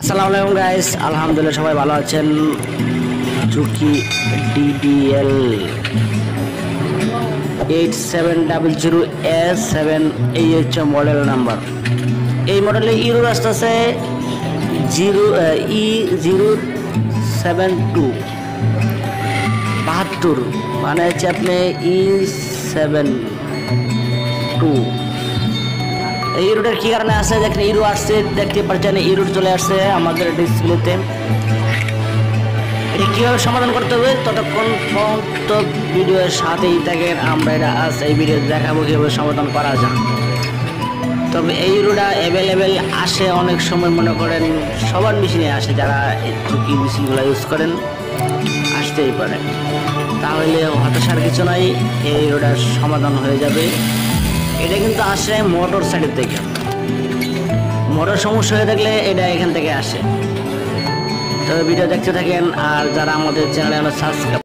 আসসালামু আলাইকুম গাইস, আলহামদুলিল্লাহ সবাই ভালো আছেন। জুকি ডিডিএল 8700S7 এই হচ্ছে মডেল নাম্বার। এই মডেলে ইউরো আসতেছে E072 72, মানে হচ্ছে আপনি E72। এই ইউরোটার কি কারণে আসে দেখেন, ইউরো আসছে দেখতে পাচ্ছেন, ইউরো চলে আসছে আমাদের ডিসপ্লেতে। এটা কীভাবে সমাধান করতে হবে ততক্ষণ পর্যন্ত ভিডিওর সাথেই থাকেন, আমরা এটা এই ভিডিও দেখাবো কীভাবে সমাধান করা যায়। তবে এই ইউরোটা অ্যাভেলেবেল আসে অনেক সময়, মনে করেন সবার মেশিনে আসে, যারা কি মেশিনগুলো ইউজ করেন আসতেই পারে। তাহলে হতাশার কিছু নাই, এই ইউরোটার সমাধান হয়ে যাবে। এটা কিন্তু আসে মোটর সাইডের থেকে, মোটর সমস্যা হয়ে থাকলে এটা এখান থেকে আসে। তবে ভিডিও দেখতে থাকেন, আর যারা আমাদের চ্যানেলে সাবস্ক্রাইব